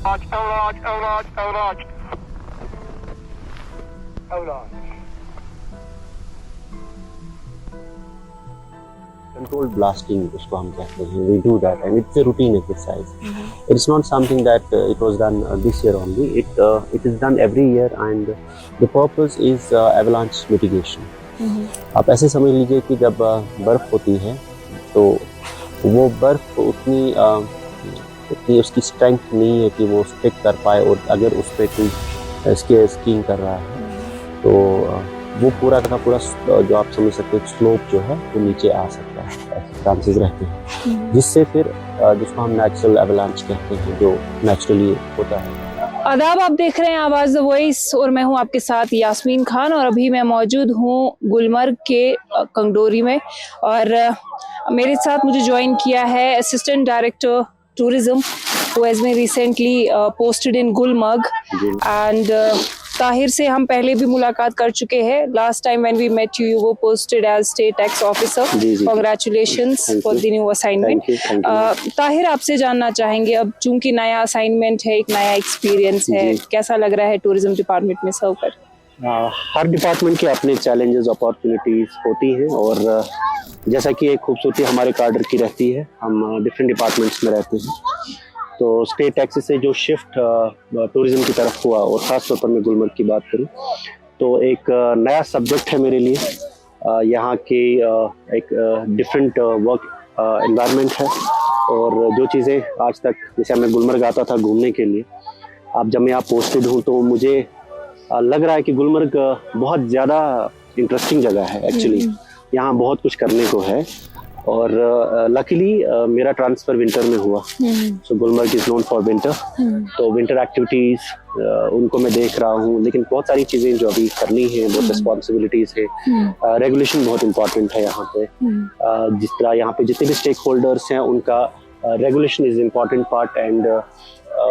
Controlled blasting उसको हम कहते हैं. We do that and it's a routine exercise. It's not something that it was done this year only. It is done every year and the purpose is avalanche mitigation. आप ऐसे समझ लीजिए कि जब बर्फ़ होती है तो वो बर्फ़ उतनी उसकी स्ट्रेंथ नहीं है कि वो स्टिक कर पाए, और अगर उस पर कोई स्कीइंग कर रहा है तो वो पूरा का पूरा जो आप समझ सकते हैं स्लोप जो है वो नीचे आ सकता है, ऐसे चांसेस रहते हैं, जिससे फिर जिसको हम नेचुरल एवलांच कहते हैं जो नेचुरली होता है। आदाब, आप देख रहे हैं आवाज़ द वॉइस और मैं हूं आपके साथ यास्मीन खान, और अभी मैं मौजूद हूं गुलमर्ग के कंगडोरी में, और मेरे साथ मुझे ज्वाइन किया है assistant director tourism who has been recently posted in Gulmarg, and Tahir से हम पहले भी मुलाकात कर चुके हैं. Last time when we met you were posted as state tax officer. Congratulations for the new assignment. Tahir, आपसे जानना चाहेंगे, अब चूंकि नया असाइनमेंट है, एक नया एक्सपीरियंस है, कैसा लग रहा है टूरिज्म डिपार्टमेंट में सर्व कर? हर डिपार्टमेंट के अपने चैलेंजेस अपॉर्चुनिटीज होती हैं, और जैसा कि एक खूबसूरती हमारे कार्डर की रहती है, हम डिफरेंट डिपार्टमेंट्स में रहते हैं, तो स्टेट टैक्स से जो शिफ्ट टूरिज्म की तरफ हुआ, और ख़ास तौर पर मैं गुलमर्ग की बात करूं तो एक नया सब्जेक्ट है मेरे लिए. यहाँ के एक डिफरेंट वर्क एनवायरनमेंट है, और जो चीज़ें आज तक, जैसे मैं गुलमर्ग आता था घूमने के लिए, अब जब मैं यहाँ पोस्टेड हूँ तो मुझे लग रहा है कि गुलमर्ग बहुत ज़्यादा इंटरेस्टिंग जगह है. एक्चुअली यहाँ बहुत कुछ करने को है, और लकीली मेरा ट्रांसफ़र विंटर में हुआ. So Gulmarg is known for winter, तो विंटर एक्टिविटीज़ उनको मैं देख रहा हूँ, लेकिन बहुत सारी चीज़ें जो अभी करनी है, बहुत रिस्पॉन्सिबिलिटीज़ है. रेगुलेशन बहुत इंपॉर्टेंट है यहाँ पे. जिस तरह यहाँ पे जितने भी स्टेक होल्डर्स हैं उनका regulation is important part. And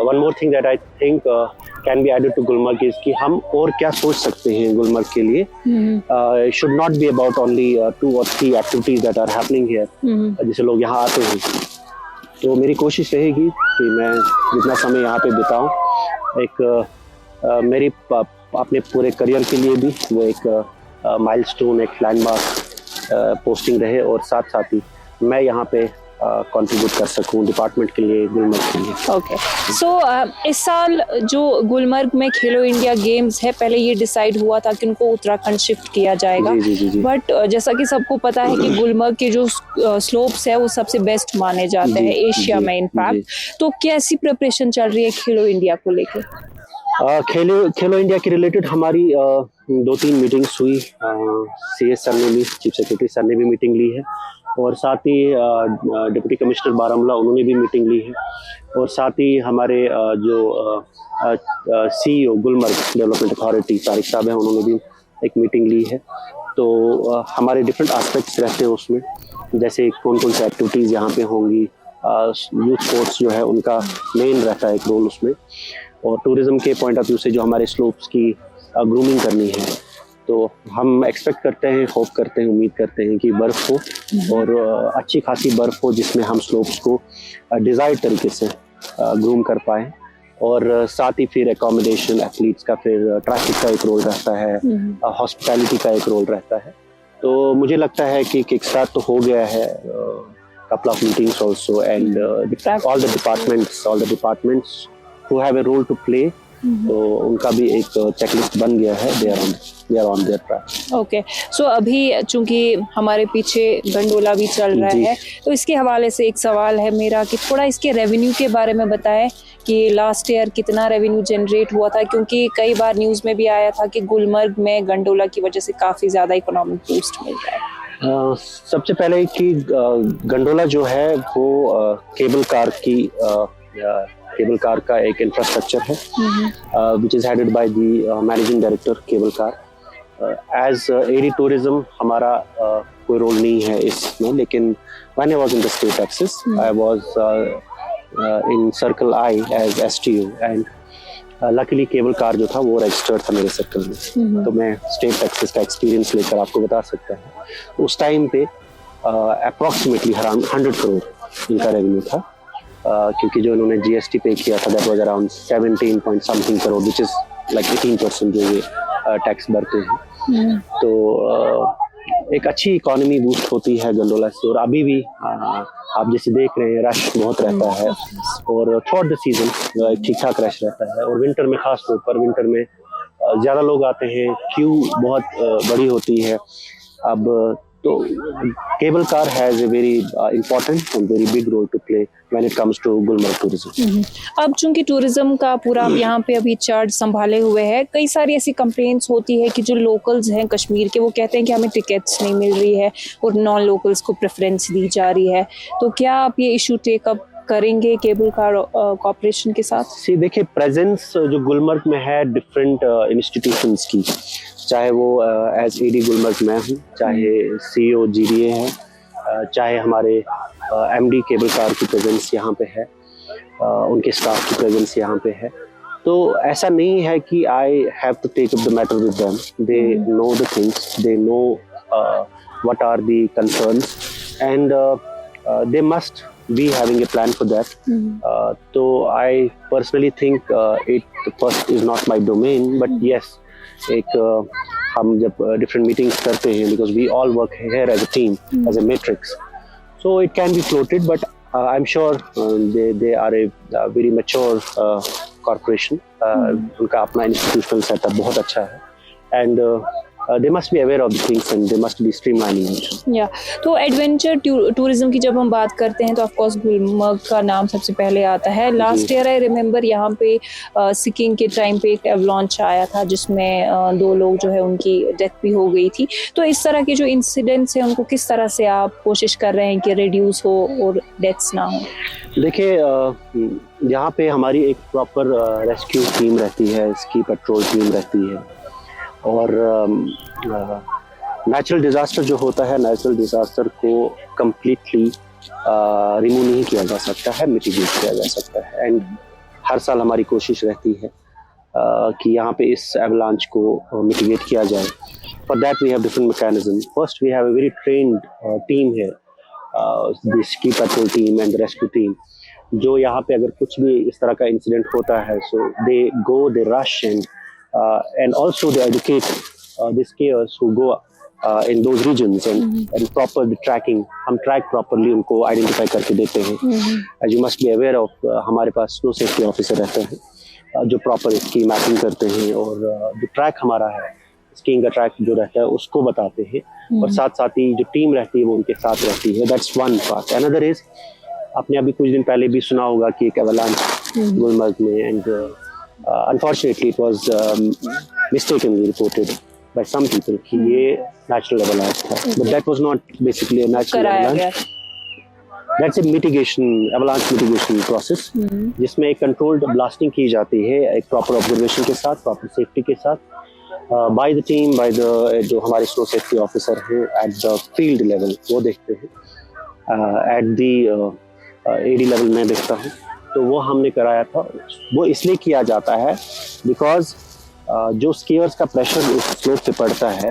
one more thing that I think can be added to Gulmarg is कि हम और क्या सोच सकते हैं गुलमर्ग के लिए. Should not be about only 2 or 3 activities that are happening here. जैसे लोग यहाँ आते हैं, तो मेरी कोशिश रहेगी कि मैं जितना समय यहाँ पे बिताऊं, एक मेरी अपने पूरे करियर के लिए भी वो एक माइलस्टोन, एक लैंडमार्क पोस्टिंग रहे, और साथ साथ ही मैं यहाँ पे कंट्रीब्यूट कर सकूं डिपार्टमेंट के लिए, गुलमर्ग के लिए. ओके, सो इस साल जो गुलमर्ग में खेलो इंडिया गेम्स है, पहले ये डिसाइड हुआ था कि उनको उत्तराखंड शिफ्ट किया जाएगा, बट जैसा कि सबको पता है कि गुलमर्ग के जो स्लोप्स है वो सबसे बेस्ट माने जाते हैं एशिया में इनफैक्ट. तो कैसी प्रिपरेशन चल रही है खेलो इंडिया को लेकर? खेलो इंडिया के रिलेटेड हमारी 2-3 मीटिंग्स हुई. CS सर ने भी, चीफ सेक्रेटरी सर ने भी मीटिंग ली है, और साथ ही डिप्टी कमिश्नर बारामूला उन्होंने भी मीटिंग ली है, और साथ ही हमारे जो CEO Gulmarg development authority Tariq साहब हैं, उन्होंने भी एक मीटिंग ली है. तो हमारे डिफरेंट एस्पेक्ट्स रहते हैं उसमें, जैसे कौन कौन सी एक्टिविटीज़ यहाँ पे होंगी. यूथ स्पोर्ट्स जो है उनका मेन रहता है एक रोल उसमें, और टूरिज्म के पॉइंट ऑफ व्यू से जो हमारे स्लोप्स की ग्रूमिंग करनी है, तो हम एक्सपेक्ट करते हैं, होप करते हैं, उम्मीद करते हैं कि बर्फ़ हो, और अच्छी खासी बर्फ़ हो जिसमें हम स्लोप्स को डिज़ायर्ड तरीके से ग्रूम कर पाएँ. और साथ ही फिर एकोमोडेशन, एथलीट्स का, फिर ट्रैफिक का एक रोल रहता है, हॉस्पिटैलिटी का एक रोल रहता है. तो मुझे लगता है कि किक स्टार्ट तो हो गया है, couple of meetings also, and all the departments who have a role to play, तो उनका भी एक चेकलिस्ट बन गया है. they are on their track. Okay, so अभी चूंकि हमारे पीछे गंडोला भी चल रहा है, तो इसके हवाले से एक सवाल है मेरा कि थोड़ा इसके रेवेन्यू के बारे में बताएं कि लास्ट ईयर कितना रेवेन्यू जनरेट हुआ था, क्योंकि कई बार न्यूज़ में भी आया था कि गुलमर्ग में गंडोला की वजह से काफ़ी ज़्यादा इकोनॉमिक बूस्ट मिल रहा है. सबसे पहले कि गंडोला जो है वो केबल कार का एक इंफ्रास्ट्रक्चर है, which is headed by the managing director cable car. As AD tourism हमारा कोई रोल नहीं है इसमें, लेकिन when I was in the state taxes I was in circle I as STO, and luckily cable car जो था वो registered था मेरे सर्कल में. तो मैं स्टेट टैक्सेस का एक्सपीरियंस लेकर आपको बता सकता हूँ. उस टाइम पे अप्रॉक्सीमेटली अराउंड 100 करोड़ इनका रेवेन्यू था, क्योंकि जो इन्होंने जीएसटी पे किया था that was around 17 point something crore, which is like 18% जो ये टैक्स भरते हैं। तो एक अच्छी इकोनॉमी बूस्ट होती है गंडोला से, और अभी भी आप जैसे देख रहे हैं रश बहुत रहता है, और थ्रू द सीजन ठीक ठाक रश रहता है, और विंटर में खास तौर पर विंटर में ज़्यादा लोग आते हैं, क्यू बहुत बड़ी होती है। अब तो cable car has a very important and very big role to play when it comes to Gulmarg tourism. अब चूंकि टूरिज्म का पूरा यहाँ पे अभी चार्ज संभाले हुए है, कई सारी ऐसी कंप्लेंट्स होती है कि जो लोकल्स हैं कश्मीर के वो कहते हैं कि हमें टिकट्स नहीं मिल रही है और नॉन लोकल्स को प्रेफरेंस दी जा रही है, तो क्या आप ये इशू टेकअप करेंगे केबल कार कॉर्पोरेशन के साथ? सी देखिए, प्रेजेंस जो गुलमर्ग में है डिफरेंट इंस्टीट्यूशंस की, चाहे वो एज एडी गुलमर्ग मैं हूँ, चाहे सीईओ जीडीए है, चाहे हमारे एमडी केबल कार की प्रेजेंस यहाँ पे है, उनके स्टाफ की प्रेजेंस यहाँ पे है। तो ऐसा नहीं है कि I have to take up the matter with them, they know the things, they know what are the concerns, and they must be having a plan for that. So I personally think it first is not my domain, but yes, एक हम जब different meetings करते हैं, because we all work here as a team, as a matrix, so it can be floated, but I'm sure they are a very mature corporation. उनका अपना institutional setup बहुत अच्छा है, and they must be aware of the things and they must be streamlining it. या तो adventure tourism की जब हम बात करते हैं तो ऑफ कोर्स गुलमर्ग का नाम सबसे पहले आता है। लास्ट ईयर आई रिमेम्बर यहाँ पे सिकिंग के टाइम पे एक एवलांच आया था जिसमें 2 लोग जो है उनकी डेथ भी हो गई थी। तो इस तरह के जो इंसिडेंट्स हैं उनको किस तरह से आप कोशिश कर रहे हैं कि रिड्यूस हो और डेथ्स ना हो? देखिए, यहाँ पे हमारी एक प्रॉपर रेस्क्यू टीम रहती है, इसकी पेट्रोल टीम रहती है, और नेचुरल डिज़ास्टर जो होता है, नेचुरल डिज़ास्टर को कम्प्लीटली रिमूव नहीं किया जा सकता है, मिटिगेट किया जा सकता है, एंड हर साल हमारी कोशिश रहती है कि यहाँ पे इस एवलांच को मिटिगेट किया जाए। For that we have different mechanism. First we have a very trained team है, जिसकी patrol team and rescue team, जो यहाँ पे अगर कुछ भी इस तरह का इंसिडेंट होता है, सो दे गो, दे rush, and also they educate the skiers who go in those regions, and proper the tracking, हम track properly उनको identify करके देते हैं। As you must be aware of, हमारे पास snow safety officer रहते हैं जो proper इसकी mapping करते हैं, और जो track हमारा है, स्कीइंग का ट्रैक जो रहता है उसको बताते हैं, और साथ साथ ही जो टीम रहती है वो उनके साथ रहती है। That's one part. Another is, आपने अभी कुछ दिन पहले भी सुना होगा कि एक एवलांच गुलमर्ग में, and unfortunately it was mistakenly reported by some people कि ये natural avalanche था, but that was not basically a natural avalanche. That's a avalanche mitigation process, जिसमें एक controlled blasting की जाती है, एक proper observation के साथ, proper safety के साथ, by the team, by the जो हमारे snow safety officer हैं at the field level, वो देखते हैं, at the AD level मैं देखता हूँ। तो वो हमने कराया था। वो इसलिए किया जाता है बिकॉज जो स्कीयर्स का प्रेशर उस स्लोप पे पड़ता है,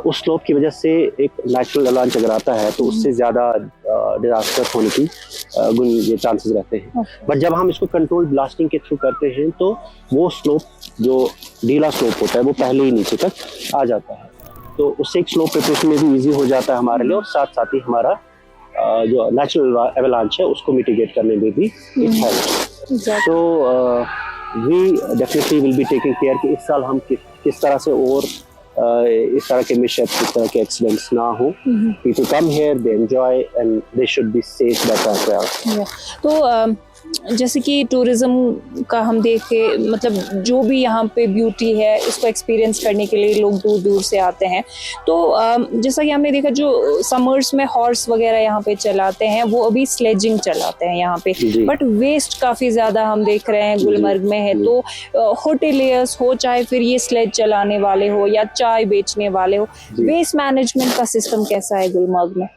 उस स्लोप की वजह से एक नेचुरल एवलांच अगर आता है तो उससे ज़्यादा डिजास्टर होने की ये चांसेस रहते हैं। बट जब हम इसको कंट्रोल ब्लास्टिंग के थ्रू करते हैं तो वो स्लोप, जो ढीला स्लोप होता है, वो पहले ही नीचे तक आ जाता है, तो उससे एक स्लोप प्रिपरेशन में भी ईजी हो जाता है हमारे लिए, और साथ साथ ही हमारा जो नेचुरल एवलांच है उसको मिटिगेट करने में भी it helps. So we definitely will be taking care कि इस साल हम किस तरह से और इस तरह के मिसहैप्स, इस तरह के एक्सीडेंट्स ना हो। People come here, they enjoy, and they should be safe that as well. तो जैसे कि टूरिज्म का हम देखे, मतलब जो भी यहाँ पे ब्यूटी है इसको एक्सपीरियंस करने के लिए लोग दूर दूर से आते हैं। तो जैसा कि हमने देखा, जो समर्स में हॉर्स वगैरह यहाँ पे चलाते हैं वो अभी स्लेजिंग चलाते हैं यहाँ पे, बट वेस्ट काफ़ी ज़्यादा हम देख रहे हैं गुलमर्ग में है। तो होटेलियर्स हो, चाहे फिर ये स्लेज चलाने वाले हो या चाय बेचने वाले हो, वेस्ट मैनेजमेंट का सिस्टम कैसा है गुलमर्ग में?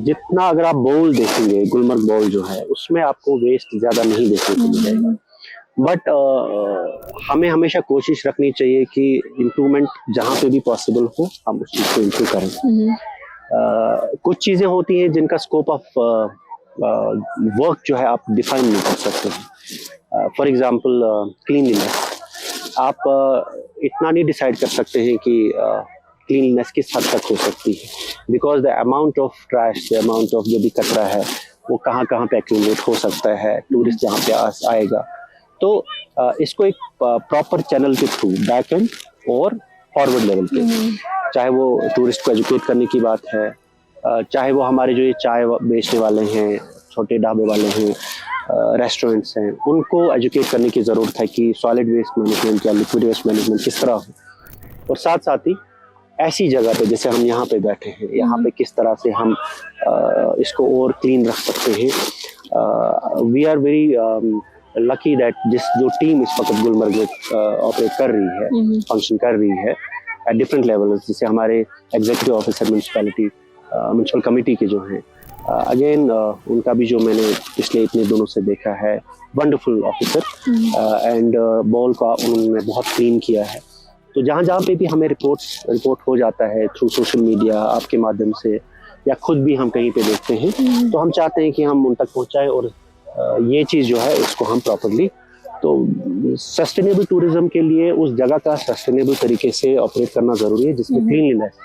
जितना अगर आप बाउल देखेंगे, गुलमर्ग बाउल जो है उसमें आपको वेस्ट ज़्यादा नहीं देखने को मिलेगा, बट हमें हमेशा कोशिश रखनी चाहिए कि इम्प्रूवमेंट जहाँ पे भी पॉसिबल हो हम उस चीज़ को इम्प्रूव करें। कुछ चीज़ें होती हैं जिनका स्कोप ऑफ वर्क जो है आप डिफाइन नहीं कर सकते हैं। फॉर एग्जांपल क्लीनलीनेस, आप इतना नहीं डिसाइड कर सकते हैं कि क्लीनलीनेस किस हद तक हो सकती है, because the amount of trash, the amount of जो भी कचरा है वो कहाँ कहाँ पे एक्यूमुलेट हो सकता है, टूरिस्ट जहाँ पे आएगा। तो इसको एक प्रॉपर चैनल के थ्रू, बैक एंड और फॉरवर्ड लेवल पे, चाहे वो टूरिस्ट को एजुकेट करने की बात है, चाहे वो हमारे जो ये चाय बेचने वाले हैं, छोटे ढाबे वाले हैं, रेस्टोरेंट्स हैं, उनको एजुकेट करने की ज़रूरत है कि सॉलिड वेस्ट मैनेजमेंट या लिक्विड वेस्ट मैनेजमेंट किस तरह हो। और साथ साथ ही ऐसी जगह पे जैसे हम यहाँ पे बैठे हैं, यहाँ पे किस तरह से हम इसको और क्लीन रख सकते हैं। We are very lucky that जो टीम इस वक्त गुलमर्ग में ऑपरेट कर रही है, फंक्शन कर रही है एट डिफरेंट लेवल, जैसे हमारे एग्जीक्यूटिव ऑफिसर म्यूनसिपल कमेटी के जो हैं, अगेन उनका भी जो मैंने पिछले इतने दिनों से देखा है, वंडरफुल ऑफिसर, एंड बॉल का उन्होंने बहुत क्लीन किया है। तो जहाँ जहाँ पे भी हमें रिपोर्ट हो जाता है थ्रू सोशल मीडिया, आपके माध्यम से, या खुद भी हम कहीं पे देखते हैं, तो हम चाहते हैं कि हम उन तक पहुँचाएं और ये चीज़ जो है उसको हम प्रॉपरली, तो सस्टेनेबल टूरिज्म के लिए उस जगह का सस्टेनेबल तरीके से ऑपरेट करना ज़रूरी है, जिसमें क्लीनलीनेस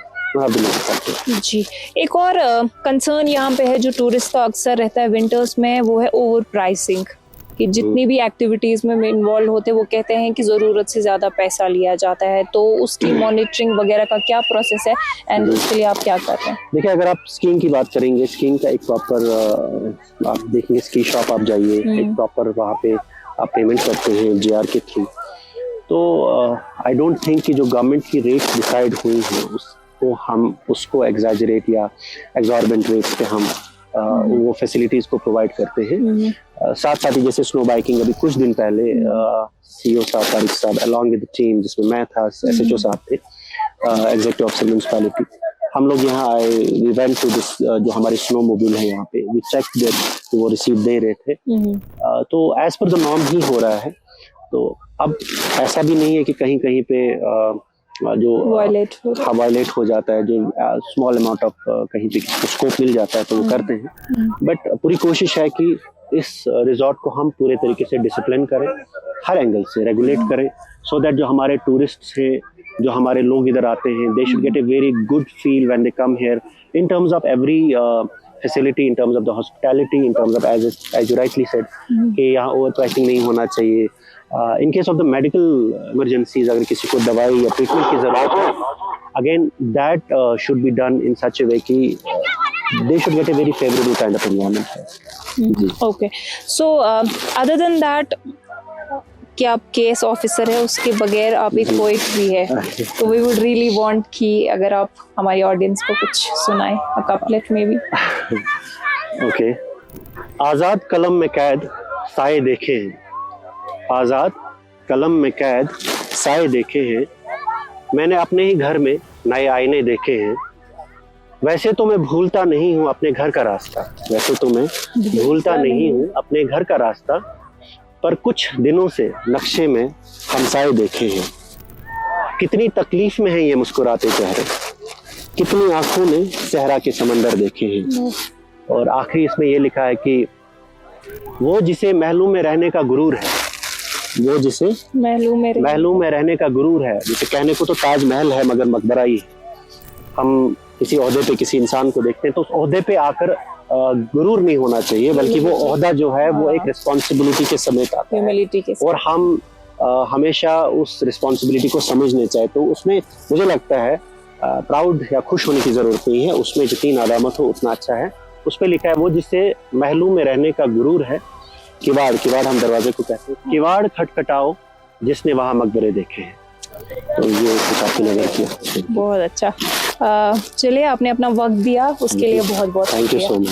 जी। एक और कंसर्न यहाँ पे है जो टूरिस्ट का अक्सर रहता है विंटर्स में, वो है ओवर प्राइसिंग, कि जितनी भी एक्टिविटीज में इन्वॉल्व होते हैं वो कहते हैं कि जरूरत से ज्यादा पैसा लिया जाता है, तो उसकी मॉनिटरिंग वगैरह का क्या प्रोसेस है एंड उसके लिए आप क्या कर रहे हैं? देखिए, अगर आप स्कीइंग की बात करेंगे, स्कीइंग का एक प्रॉपर आप देखेंगे, स्की शॉप आप जाइए, एक प्रॉपर वहाँ पे आप पेमेंट करते हैं JR के थ्रू। तो आई डोंट थिंक कि जो गवर्नमेंट की रेट्स डिसाइड हुई हैं उसको हम उसको एग्जैजरेट या एग्जॉर्बेंट रेट्स पे हम वो फैसिलिटीज को प्रोवाइड करते हैं। साथ साथ ही जैसे स्नो बाइकिंग, अभी कुछ दिन पहले CEO साहब, तारिक साहब, अलॉन्ग विद द टीम, जिसमें मैं था, SHO साहब थे, एग्जीक्यूटिव ऑफिसर म्युनिसिपैलिटी, हम लोग यहाँ आए, वी वेंट टू दिस, जो हमारी स्नो मोबाइल है यहाँ पे, वी चेक दैट वो रिसीव दे रहे थे, तो एज पर द नॉर्म ही हो रहा है। तो अब ऐसा भी नहीं है कि कहीं कहीं पे जो वायलेट हो जाता है, जो स्मॉल अमाउंट ऑफ कहीं पे स्कोप मिल जाता है तो वो करते हैं, बट पूरी कोशिश है कि इस रिजॉर्ट को हम पूरे तरीके से डिसिप्लिन करें, हर एंगल से रेगुलेट करें, सो दैट जो हमारे टूरिस्ट हैं, जो हमारे लोग इधर आते हैं, they should get a very good feel when they come here, in terms of every facility, in terms of the hospitality, in terms of as you rightly said कि यहाँ ओवर प्राइसिंग नहीं होना चाहिए। In case of the medical emergencies, अगर किसी को दवाई या ट्रीटमेंट की जरूरत है, again that should be done in such a way कि they should get a very favorable kind of environment. Okay, so other than that, कि आप केस ऑफिसर है, उसके बगैर आप एक पोइट भी है, तो we would really want कि अगर आप हमारी ऑडियंस को कुछ सुनाएं, a couplet में भी। Okay, आजाद कलम में कैद साए देखे हैं, आजाद कलम में कैद साए देखे हैं, मैंने अपने ही घर में नए आईने देखे हैं, वैसे तो मैं भूलता नहीं हूँ अपने घर का रास्ता, वैसे तो मैं भूलता नहीं हूँ अपने घर का रास्ता, पर कुछ दिनों से नक्शे में हमसाए देखे हैं, कितनी तकलीफ में है ये मुस्कुराते चेहरे, कितनी आंखों ने सहरा के समंदर देखे हैं। और आखिरी इसमें ये लिखा है कि वो जिसे महलों में रहने का गुरूर है, वो जिसे महलों में रहने का गुरूर है, जिसे कहने को तो ताजमहल है मगर मकबरा ही है। हम किसी ओहदे पे किसी इंसान को देखते हैं तो उस ओहदे पे आकर गुरूर नहीं होना चाहिए, बल्कि वो ओहदा जो है वो एक रिस्पॉन्सिबिलिटी के समेत आता है, और हम हमेशा उस रिस्पॉन्सिबिलिटी को समझने चाहिए। तो उसमें मुझे लगता है प्राउड या खुश होने की जरूरत नहीं है, उसमें जितनी नादामत हो उतना अच्छा है। उस पर लिखा है वो जिसे महलों में रहने का गुरूर है, किवाड़, किवाड़ हम दरवाजे को कहते हैं, किवाड़ खटखटाओ जिसने वहां मकबरे देखे हैं। तो ये कुछ आपकी नजर किया। बहुत अच्छा, चलिए आपने अपना वक्त दिया, उसके लिए बहुत बहुत थैंक यू सो मच।